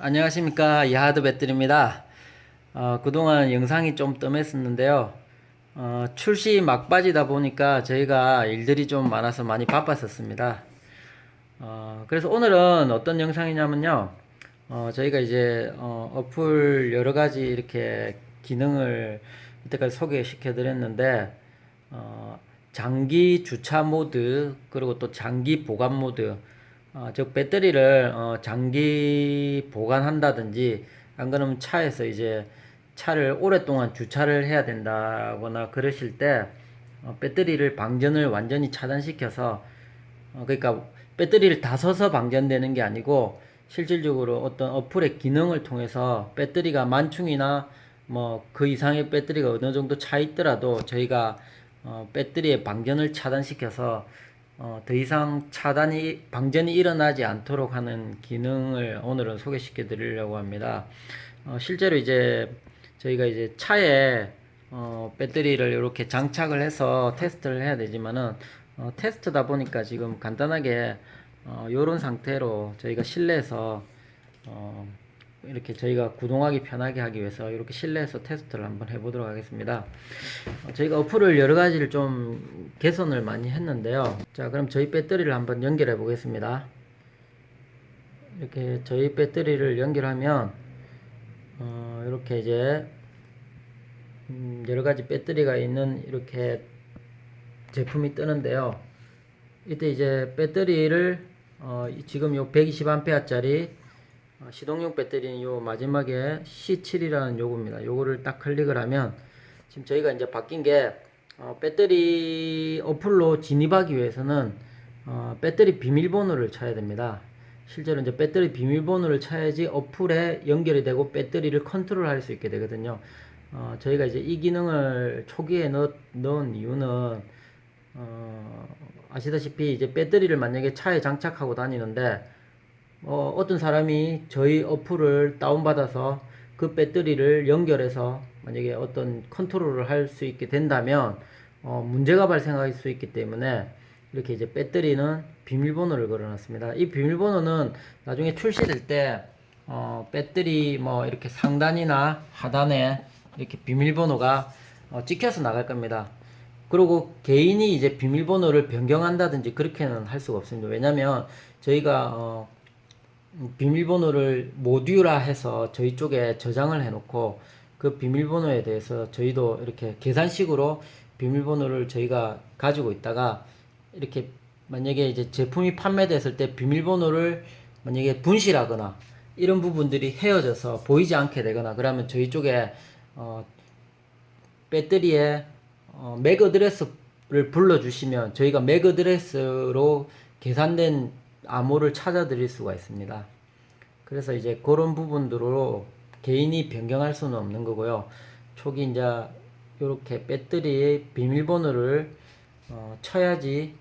안녕하십니까, 야하드 배터리입니다. 그동안 영상이 좀 뜸했었는데요. 출시 막바지다 보니까 저희가 일들이 좀 많아서 많이 바빴었습니다. 그래서 오늘은 어떤 영상이냐면요. 저희가 이제 어플 여러 가지 이렇게 기능을 이때까지 소개시켜 드렸는데, 장기 주차 모드, 그리고 또 장기 보관 모드, 즉 배터리를 장기 보관한다든지, 안 그러면 차에서 이제 차를 오랫동안 주차를 해야 된다거나 그러실 때 배터리를 방전을 완전히 차단시켜서, 그러니까 배터리를 다 써서 방전되는 게 아니고 실질적으로 어떤 어플의 기능을 통해서 배터리가 만충이나 뭐 그 이상의 배터리가 어느 정도 차 있더라도 저희가 배터리의 방전을 차단시켜서 더 이상 방전이 일어나지 않도록 하는 기능을 오늘은 소개시켜 드리려고 합니다. 실제로 이제 저희가 이제 차에 배터리를 이렇게 장착을 해서 테스트를 해야 되지만은 테스트다 보니까 지금 간단하게 요런 상태로 저희가 실내에서 어, 이렇게 저희가 구동하기 편하게 하기 위해서 이렇게 실내에서 테스트를 한번 해보도록 하겠습니다. 저희가 어플을 여러 가지를 좀 개선을 많이 했는데요. 자, 그럼 저희 배터리를 한번 연결해 보겠습니다. 이렇게 저희 배터리를 연결하면 이렇게 이제 여러 가지 배터리가 있는 이렇게 제품이 뜨는데요. 이때 이제 배터리를 지금 요 120A 짜리 시동용 배터리는 요 마지막에 C7이라는 요겁니다. 요거를 딱 클릭을 하면 지금 저희가 이제 바뀐 게 배터리 어플로 진입하기 위해서는 배터리 비밀번호를 쳐야 됩니다. 실제로 이제 배터리 비밀번호를 쳐야지 어플에 연결이 되고 배터리를 컨트롤할 수 있게 되거든요. 저희가 이제 이 기능을 초기에 넣은 이유는 아시다시피 이제 배터리를 만약에 차에 장착하고 다니는데 어떤 사람이 저희 어플을 다운받아서 그 배터리를 연결해서 만약에 어떤 컨트롤을 할 수 있게 된다면 문제가 발생할 수 있기 때문에 이렇게 이제 배터리는 비밀번호를 걸어놨습니다. 이 비밀번호는 나중에 출시될 때 배터리 뭐 이렇게 상단이나 하단에 이렇게 비밀번호가 찍혀서 나갈 겁니다. 그리고 개인이 이제 비밀번호를 변경한다든지 그렇게는 할 수가 없습니다. 왜냐면 저희가 비밀번호를 모듈화 해서 저희 쪽에 저장을 해놓고 그 비밀번호에 대해서 저희도 이렇게 계산식으로 비밀번호를 저희가 가지고 있다가 이렇게 만약에 이제 제품이 판매됐을 때 비밀번호를 만약에 분실하거나 이런 부분들이 헤어져서 보이지 않게 되거나 그러면 저희 쪽에 배터리에 맥 어드레스를 불러주시면 저희가 맥 어드레스로 계산된 암호를 찾아 드릴 수가 있습니다. 그래서 이제 그런 부분들로 개인이 변경할 수는 없는 거고요. 초기 이제 이렇게 배터리의 비밀번호를 쳐야지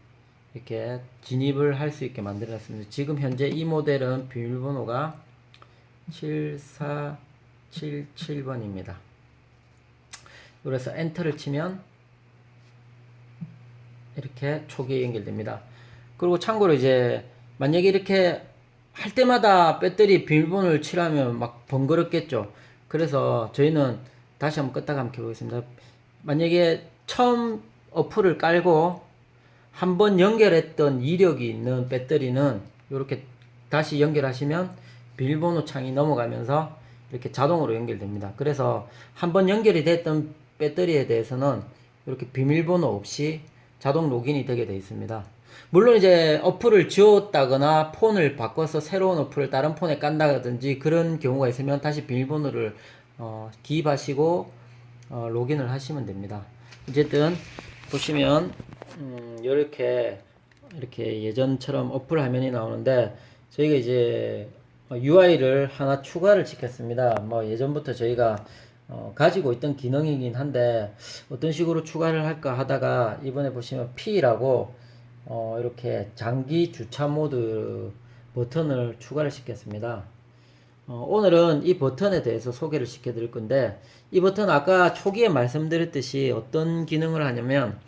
이렇게 진입을 할 수 있게 만들었습니다. 지금 현재 이 모델은 비밀번호가 7477번입니다. 그래서 엔터를 치면 이렇게 초기에 연결됩니다. 그리고 참고로 이제 만약에 이렇게 할 때마다 배터리 비밀번호를 칠하면 막 번거롭겠죠. 그래서 저희는 다시 한번 껐다가 한번 켜보겠습니다. 만약에 처음 어플을 깔고 한번 연결했던 이력이 있는 배터리는 이렇게 다시 연결하시면 비밀번호 창이 넘어가면서 이렇게 자동으로 연결됩니다. 그래서 한번 연결이 됐던 배터리에 대해서는 이렇게 비밀번호 없이 자동 로그인이 되게 되어 있습니다. 물론 이제 어플을 지웠다거나 폰을 바꿔서 새로운 어플을 다른 폰에 깐다든지 그런 경우가 있으면 다시 비밀번호를 기입하시고 로그인을 하시면 됩니다. 어쨌든 보시면 이렇게 예전처럼 어플 화면이 나오는데 저희가 이제 UI를 하나 추가를 시켰습니다. 뭐 예전부터 저희가 가지고 있던 기능이긴 한데 어떤 식으로 추가를 할까 하다가 이번에 보시면 P라고 이렇게 장기 주차 모드 버튼을 추가를 시켰습니다. 오늘은 이 버튼에 대해서 소개를 시켜 드릴 건데 이 버튼 아까 초기에 말씀드렸듯이 어떤 기능을 하냐면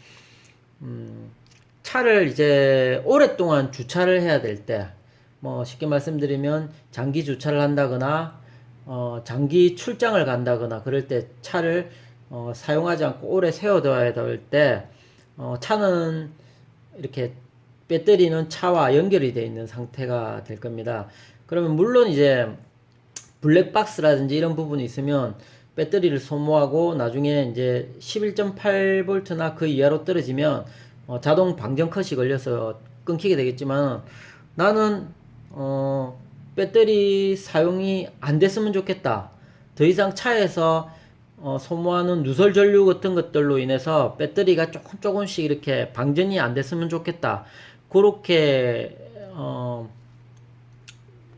차를 이제 오랫동안 주차를 해야 될 때 뭐 쉽게 말씀드리면 장기 주차를 한다거나 장기 출장을 간다거나 그럴 때 차를 사용하지 않고 오래 세워둬야 될 때 차는 이렇게 배터리는 차와 연결이 되어 있는 상태가 될 겁니다. 그러면 물론 이제 블랙박스라든지 이런 부분이 있으면 배터리를 소모하고 나중에 이제 11.8V나 그 이하로 떨어지면 자동 방전 컷이 걸려서 끊기게 되겠지만 나는 배터리 사용이 안 됐으면 좋겠다. 더 이상 차에서 소모하는 누설 전류 같은 것들로 인해서 배터리가 조금씩 이렇게 방전이 안 됐으면 좋겠다. 그렇게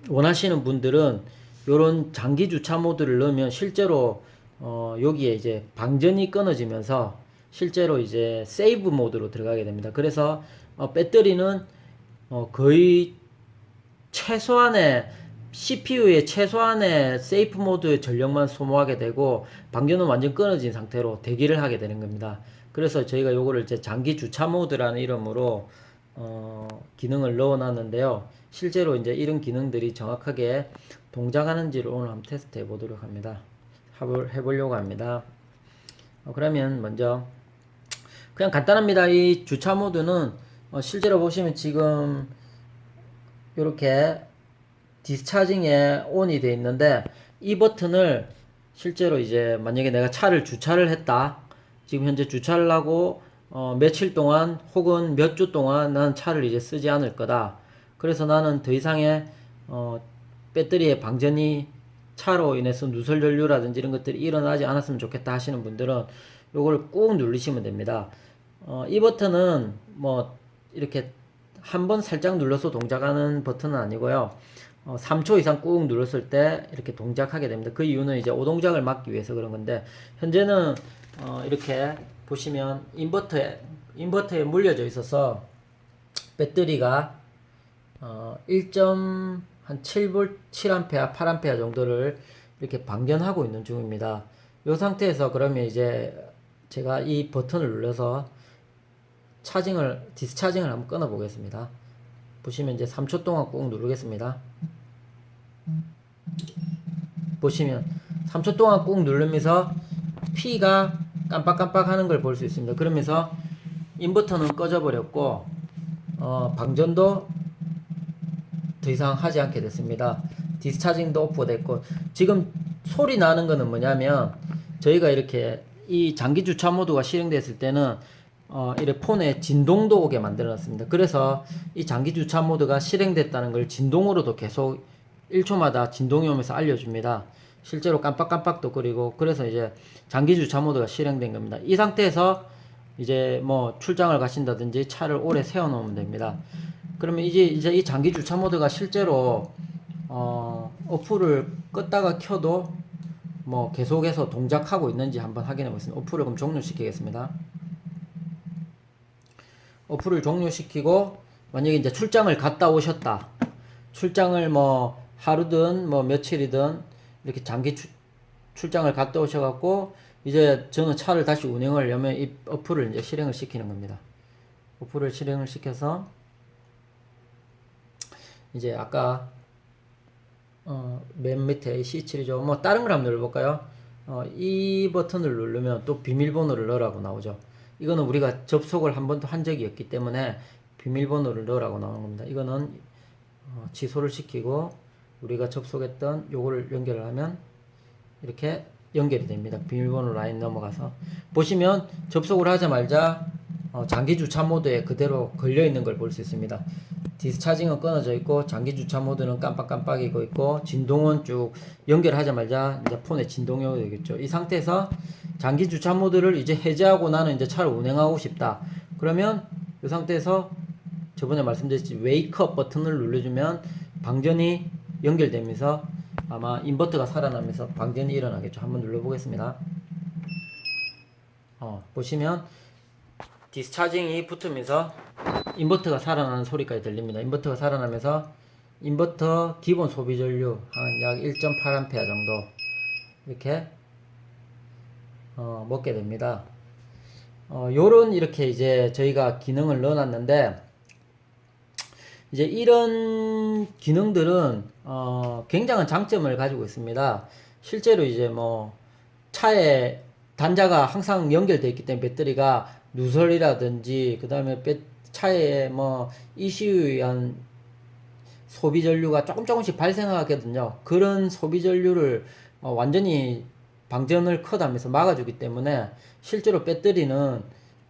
원하시는 분들은 요런 장기 주차 모드를 넣으면 실제로 여기에 이제 방전이 끊어지면서 실제로 이제 세이브 모드로 들어가게 됩니다. 그래서 배터리는 거의 최소한의 CPU의 최소한의 세이프 모드의 전력만 소모하게 되고 방전은 완전 끊어진 상태로 대기를 하게 되는 겁니다. 그래서 저희가 요거를 이제 장기 주차 모드라는 이름으로 기능을 넣어 놨는데요. 실제로 이제 이런 기능들이 정확하게 동작하는지를 오늘 한번 테스트 해 보도록 합니다. 해보려고 합니다. 그러면 먼저 그냥 간단합니다. 이 주차 모드는 실제로 보시면 지금 이렇게 디스차징에 온이 되어 있는데 이 버튼을 실제로 이제 만약에 내가 차를 주차를 했다. 지금 현재 주차를 하고 며칠 동안 혹은 몇 주 동안 나는 차를 이제 쓰지 않을 거다. 그래서 나는 더 이상의 배터리의 방전이 차로 인해서 누설 전류라든지 이런 것들이 일어나지 않았으면 좋겠다 하시는 분들은 요걸 꾹 누르시면 됩니다. 이 버튼은 뭐 이렇게 한번 살짝 눌러서 동작하는 버튼은 아니고요. 3초 이상 꾹 눌렀을 때 이렇게 동작하게 됩니다. 그 이유는 이제 오동작을 막기 위해서 그런 건데 현재는 이렇게 보시면 인버터에 물려져 있어서 배터리가 1.7V, 7A, 8A 정도를 이렇게 방전하고 있는 중입니다. 이 상태에서 그러면 이제 제가 이 버튼을 눌러서 디스차징을 한번 끊어 보겠습니다. 보시면 이제 3초 동안 꾹 누르겠습니다. 보시면 3초 동안 꾹 누르면서 P가 깜빡깜빡 하는 걸 볼 수 있습니다. 그러면서 인버터는 꺼져 버렸고 방전도 더 이상 하지 않게 됐습니다. 디스차징도 오프가 됐고 지금 소리 나는 거는 뭐냐면 저희가 이렇게 이 장기 주차 모드가 실행됐을 때는 이렇게 폰에 진동도 오게 만들어 놨습니다. 그래서 이 장기 주차 모드가 실행됐다는 걸 진동으로도 계속 1초마다 진동이 오면서 알려줍니다. 실제로 깜빡깜빡도 거리고 그래서 이제 장기 주차 모드가 실행된 겁니다. 이 상태에서 이제 뭐 출장을 가신다든지 차를 오래 세워 놓으면 됩니다. 그러면 이제 이 장기 주차 모드가 실제로 어플을 껐다가 켜도 뭐 계속해서 동작하고 있는지 한번 확인해 보겠습니다. 어플을 그럼 종료시키겠습니다. 어플을 종료시키고 만약에 이제 출장을 갔다 오셨다. 출장을 뭐 하루든 뭐 며칠이든 이렇게 장기 출장을 갔다 오셔갖고 이제 저는 차를 다시 운행을 하려면 이 어플을 이제 실행을 시키는 겁니다. 어플을 실행을 시켜서 이제 아까 맨 밑에 C7이죠. 뭐 다른 걸 한번 눌러볼까요? 이 버튼을 누르면 또 비밀번호를 넣으라고 나오죠. 이거는 우리가 접속을 한 번도 한 적이 없기 때문에 비밀번호를 넣으라고 나오는 겁니다. 이거는 취소를 시키고 우리가 접속했던 요거를 연결을 하면 이렇게 연결이 됩니다. 비밀번호 라인 넘어가서 보시면 접속을 하자마자 장기 주차 모드에 그대로 걸려 있는 걸 볼 수 있습니다. 디스차징은 끊어져 있고 장기 주차 모드는 깜빡깜빡이고 있고 진동은 쭉 연결하자마자 이제 폰에 진동이 오게 되겠죠. 이 상태에서 장기 주차 모드를 이제 해제하고 나는 이제 차를 운행하고 싶다. 그러면 이 상태에서 저번에 말씀드렸듯이 웨이크업 버튼을 눌러주면 방전이 연결되면서 아마 인버터가 살아나면서 방전이 일어나겠죠. 한번 눌러보겠습니다. 보시면 디스차징이 붙으면서 인버터가 살아나는 소리까지 들립니다. 인버터가 살아나면서 인버터 기본 소비 전류 한 약 1.8A 정도 이렇게 먹게 됩니다. 요런 이렇게 이제 저희가 기능을 넣어놨는데 이제 이런 기능들은 굉장한 장점을 가지고 있습니다. 실제로 이제 뭐 차에 단자가 항상 연결되어 있기 때문에 배터리가 누설이라든지 그 다음에 차에 뭐 이슈에 의한 소비 전류가 조금씩 발생하거든요. 그런 소비 전류를 완전히 방전을 컷하면서 막아주기 때문에 실제로 배터리는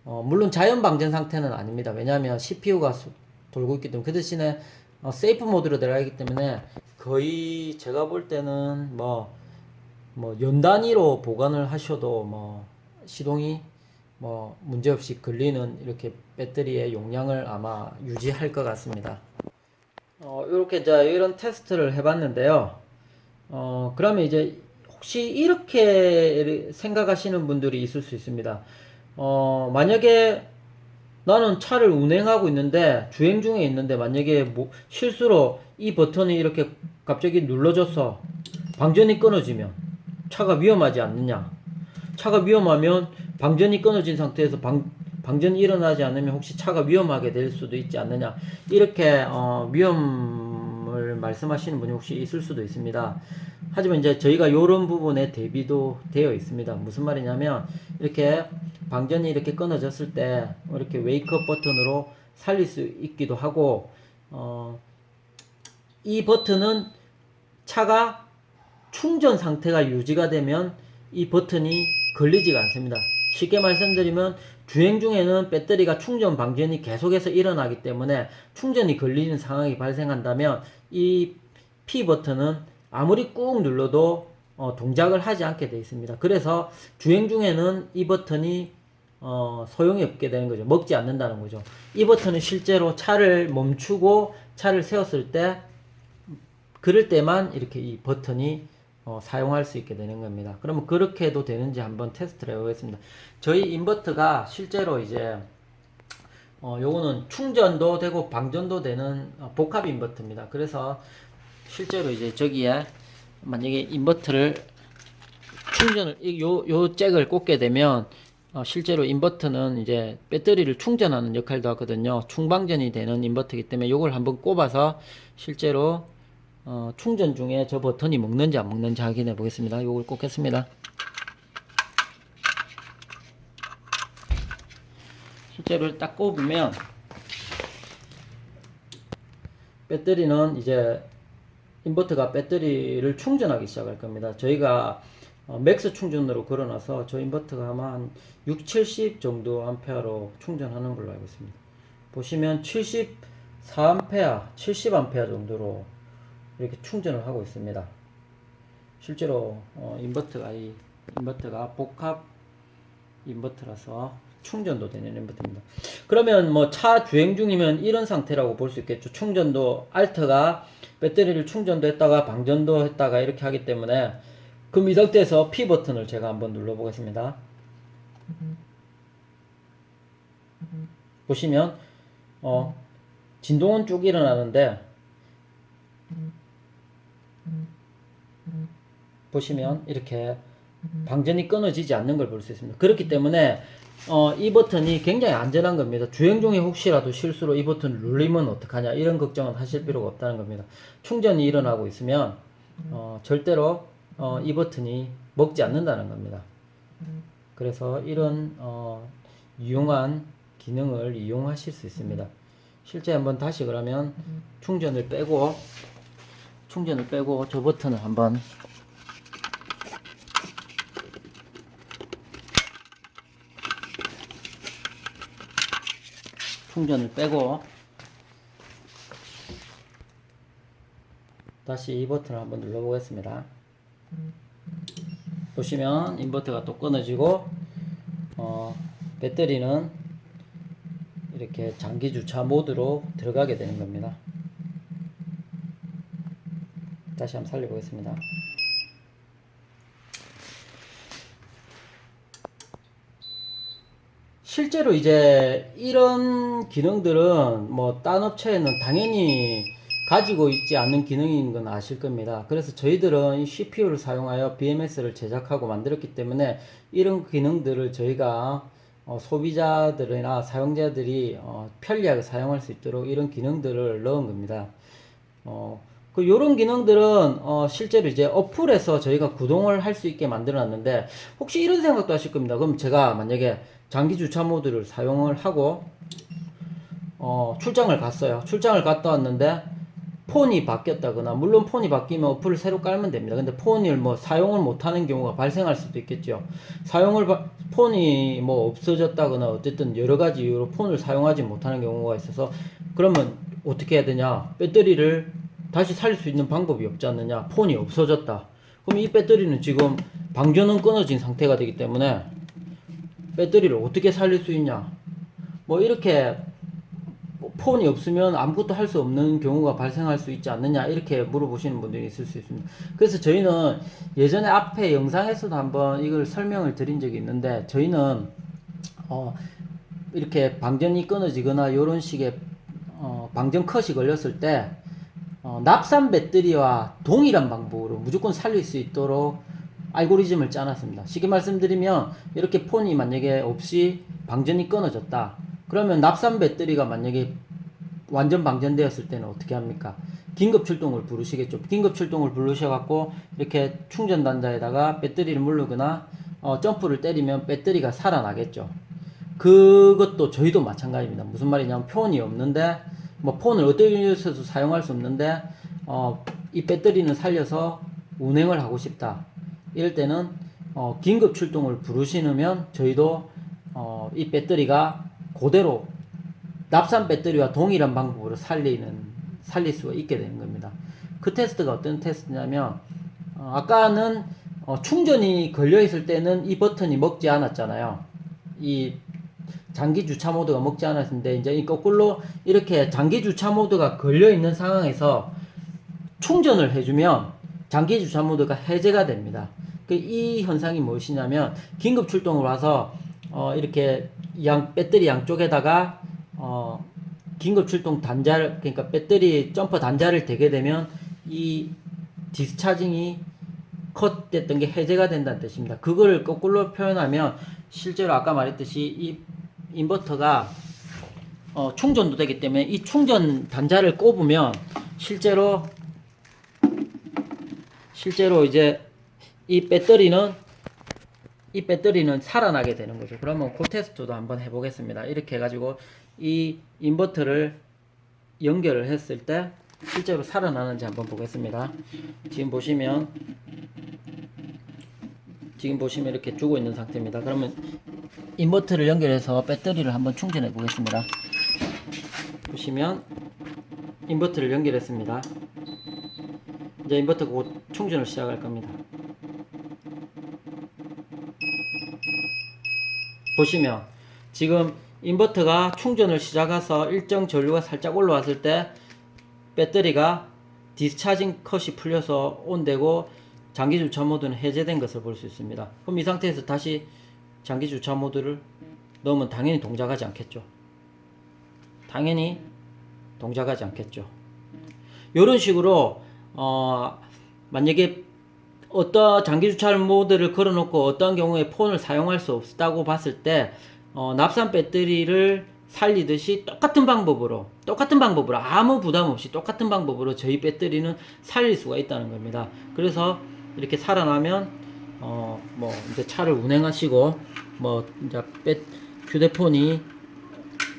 물론 자연 방전 상태는 아닙니다. 왜냐하면 CPU가 돌고 있기 때문에. 그 대신에 세이프 모드로 들어가 있기 때문에 거의 제가 볼 때는 뭐 연 단위로 보관을 하셔도 뭐 시동이 뭐 문제없이 걸리는 이렇게 배터리의 용량을 아마 유지할 것 같습니다. 이렇게 이런 테스트를 해봤는데요. 그러면 이제 혹시 이렇게 생각하시는 분들이 있을 수 있습니다. 만약에 나는 차를 운행하고 있는데 주행 중에 있는데 만약에 뭐 실수로 이 버튼이 이렇게 갑자기 눌러져서 방전이 끊어지면 차가 위험하지 않느냐? 차가 위험하면 방전이 끊어진 상태에서 방전이 일어나지 않으면 혹시 차가 위험하게 될 수도 있지 않느냐? 이렇게 위험을 말씀하시는 분이 혹시 있을 수도 있습니다. 하지만 이제 저희가 이런 부분에 대비도 되어 있습니다. 무슨 말이냐면 이렇게 방전이 이렇게 끊어졌을 때 이렇게 웨이크업 버튼으로 살릴 수 있기도 하고 이 버튼은 차가 충전 상태가 유지가 되면 이 버튼이 걸리지가 않습니다. 쉽게 말씀드리면 주행 중에는 배터리가 충전 방전이 계속해서 일어나기 때문에 충전이 걸리는 상황이 발생한다면 이 P 버튼은 아무리 꾹 눌러도 동작을 하지 않게 되어 있습니다. 그래서 주행 중에는 이 버튼이 소용이 없게 되는 거죠. 먹지 않는다는 거죠. 이 버튼은 실제로 차를 멈추고 차를 세웠을 때 그럴 때만 이렇게 이 버튼이 사용할 수 있게 되는 겁니다. 그러면 그렇게 해도 되는지 한번 테스트를 해보겠습니다. 저희 인버터가 실제로 이제 요거는 충전도 되고 방전도 되는 복합 인버터입니다. 그래서 실제로 이제 저기에 만약에 인버터를 충전을 요 잭을 꽂게 되면 실제로 인버터는 이제 배터리를 충전하는 역할도 하거든요. 충방전이 되는 인버터이기 때문에 요걸 한번 꼽아서 실제로 충전 중에 저 버튼이 먹는지 안 먹는지 확인해 보겠습니다. 요걸 꽂겠습니다. 실제로 딱 꼽으면 배터리는 이제 인버터가 배터리를 충전하기 시작할 겁니다. 저희가 맥스 충전으로 걸어놔서 저 인버터가 아마 한 6, 70 정도 암페어로 충전하는 걸로 알고 있습니다. 보시면 74암페어, 70암페어 정도로 이렇게 충전을 하고 있습니다. 실제로 인버터가 복합 인버터라서 충전도 되는 인버터입니다. 그러면 뭐 차 주행 중이면 이런 상태라고 볼 수 있겠죠. 충전도 알트가 배터리를 충전도 했다가 방전도 했다가 이렇게 하기 때문에 그럼 이 상태에서 P 버튼을 제가 한번 눌러 보겠습니다. 보시면 진동은 쭉 일어나는데 보시면 이렇게 방전이 끊어지지 않는 걸 볼 수 있습니다. 그렇기 때문에 이 버튼이 굉장히 안전한 겁니다. 주행 중에 혹시라도 실수로 이 버튼을 눌리면 어떡하냐 이런 걱정은 하실 필요가 없다는 겁니다. 충전이 일어나고 있으면 절대로 이 버튼이 먹지 않는다는 겁니다. 그래서 이런 유용한 기능을 이용하실 수 있습니다. 실제 한번 다시 그러면 충전을 빼고 저 버튼을 한번 충전을 빼고 다시 이 버튼을 한번 눌러 보겠습니다. 보시면 인버터가 또 끊어지고 배터리는 이렇게 장기 주차 모드로 들어가게 되는 겁니다. 다시 한번 살려 보겠습니다. 실제로 이제 이런 기능들은 뭐 딴 업체에는 당연히 가지고 있지 않는 기능인 건 아실 겁니다. 그래서 저희들은 이 CPU를 사용하여 BMS를 제작하고 만들었기 때문에 이런 기능들을 저희가 소비자들이나 사용자들이 편리하게 사용할 수 있도록 이런 기능들을 넣은 겁니다. 요런 기능들은 실제로 이제 어플에서 저희가 구동을 할 수 있게 만들어 놨는데, 혹시 이런 생각도 하실 겁니다. 그럼 제가 만약에 장기 주차 모드를 사용을 하고 출장을 갔어요. 출장을 갔다 왔는데 폰이 바뀌었다거나, 물론 폰이 바뀌면 어플을 새로 깔면 됩니다. 근데 폰을 뭐 사용을 못하는 경우가 발생할 수도 있겠죠. 폰이 뭐 없어졌다거나 어쨌든 여러 가지 이유로 폰을 사용하지 못하는 경우가 있어서, 그러면 어떻게 해야 되냐? 배터리를 다시 살 수 있는 방법이 없지 않느냐? 폰이 없어졌다. 그럼 이 배터리는 지금 방전은 끊어진 상태가 되기 때문에 배터리를 어떻게 살릴 수 있냐? 뭐 이렇게 폰이 없으면 아무것도 할 수 없는 경우가 발생할 수 있지 않느냐, 이렇게 물어보시는 분들이 있을 수 있습니다. 그래서 저희는 예전에 앞에 영상에서도 한번 이걸 설명을 드린 적이 있는데, 저희는 이렇게 방전이 끊어지거나 이런 식의 방전 컷이 걸렸을 때 납산 배터리와 동일한 방법으로 무조건 살릴 수 있도록 알고리즘을 짜놨습니다. 쉽게 말씀드리면, 이렇게 폰이 만약에 없이 방전이 끊어졌다, 그러면 납산 배터리가 만약에 완전 방전되었을 때는 어떻게 합니까? 긴급 출동을 부르시겠죠. 긴급 출동을 부르셔갖고 이렇게 충전 단자에다가 배터리를 물르거나 점프를 때리면 배터리가 살아나겠죠. 그것도 저희도 마찬가지입니다. 무슨 말이냐면, 폰이 없는데, 뭐 폰을 어디서도 사용할 수 없는데 이 배터리는 살려서 운행을 하고 싶다, 이럴 때는 긴급 출동을 부르시면 저희도 이 배터리가 그대로 납산 배터리와 동일한 방법으로 살릴 수가 있게 되는 겁니다. 그 테스트가 어떤 테스트냐면, 아까는 충전이 걸려 있을 때는 이 버튼이 먹지 않았잖아요. 이 장기 주차 모드가 먹지 않았는데, 이제 이 거꾸로 이렇게 장기 주차 모드가 걸려 있는 상황에서 충전을 해주면 장기 주차 모드가 해제가 됩니다. 이 현상이 무엇이냐면, 긴급 출동을 와서 이렇게 배터리 양쪽에다가 긴급 출동 단자를, 그러니까 배터리 점퍼 단자를 대게 되면 이 디스차징이 컷 됐던 게 해제가 된다는 뜻입니다. 그걸 거꾸로 표현하면, 실제로 아까 말했듯이 이 인버터가 충전도 되기 때문에 이 충전 단자를 꼽으면 실제로 이제 이 배터리는 살아나게 되는 거죠. 그러면 그 테스트도 한번 해보겠습니다. 이렇게 해가지고 이 인버터를 연결을 했을 때 실제로 살아나는지 한번 보겠습니다. 지금 보시면 이렇게 주고 있는 상태입니다. 그러면 인버터를 연결해서 배터리를 한번 충전해 보겠습니다. 보시면 인버터를 연결했습니다. 이제 인버터가 곧 충전을 시작할 겁니다. 보시면 지금 인버터가 충전을 시작해서 일정 전류가 살짝 올라왔을 때 배터리가 디스차징 컷이 풀려서 온되고 장기 주차 모드는 해제된 것을 볼 수 있습니다. 그럼 이 상태에서 다시 장기 주차 모드를 넣으면 당연히 동작하지 않겠죠. 이런 식으로 만약에 어떤 장기 주차 모드를 걸어놓고 어떤 경우에 폰을 사용할 수 없다고 봤을 때 납산 배터리를 살리듯이 똑같은 방법으로 아무 부담 없이 똑같은 방법으로 저희 배터리는 살릴 수가 있다는 겁니다. 그래서 이렇게 살아나면 뭐 이제 차를 운행하시고 뭐 이제 휴대폰이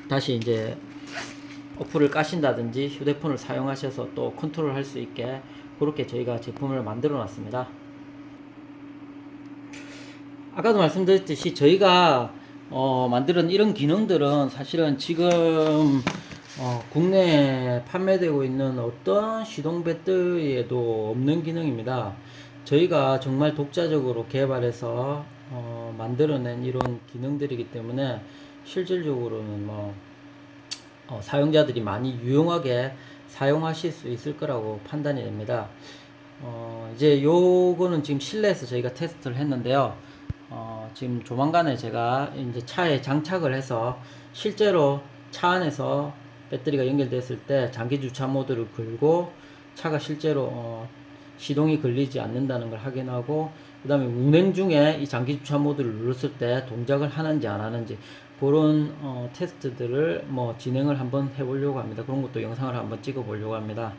다시 이제 어플을 까신다든지 휴대폰을 사용하셔서 또 컨트롤 할 수 있게 그렇게 저희가 제품을 만들어 놨습니다. 아까도 말씀드렸듯이 저희가 만드는 이런 기능들은 사실은 지금 국내에 판매되고 있는 어떤 시동 배터리에도 없는 기능입니다. 저희가 정말 독자적으로 개발해서 만들어낸 이런 기능들이기 때문에 실질적으로는 사용자들이 많이 유용하게 사용하실 수 있을 거라고 판단이 됩니다. 이제 요거는 지금 실내에서 저희가 테스트를 했는데요. 지금 조만간에 제가 이제 차에 장착을 해서 실제로 차 안에서 배터리가 연결됐을 때 장기 주차 모드를 걸고 차가 실제로 시동이 걸리지 않는다는 걸 확인하고 그 다음에 운행 중에 이 장기 주차 모드를 눌렀을 때 동작을 하는지 안 하는지 그런 테스트들을 뭐 진행을 한번 해보려고 합니다. 그런 것도 영상을 한번 찍어 보려고 합니다.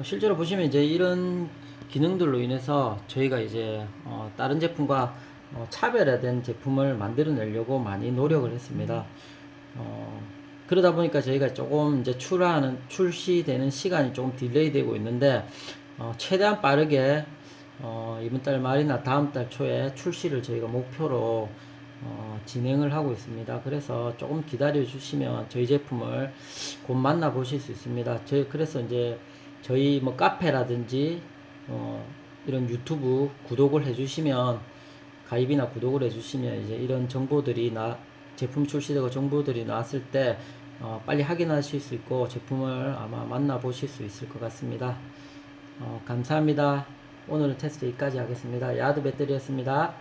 실제로 보시면 이제 이런 기능들로 인해서 저희가 이제 다른 제품과 차별화된 제품을 만들어내려고 많이 노력을 했습니다. 그러다 보니까 저희가 조금 이제 출시되는 시간이 조금 딜레이 되고 있는데, 최대한 빠르게, 이번 달 말이나 다음 달 초에 출시를 저희가 목표로, 진행을 하고 있습니다. 그래서 조금 기다려 주시면 저희 제품을 곧 만나 보실 수 있습니다. 그래서 이제 저희 뭐 카페라든지, 이런 유튜브 구독을 해주시면, 가입이나 구독을 해주시면 이제 이런 정보들이 제품 출시되고 정보들이 나왔을 때 빨리 확인하실 수 있고 제품을 아마 만나보실 수 있을 것 같습니다. 감사합니다. 오늘은 테스트 여기까지 하겠습니다. 야드 배터리였습니다.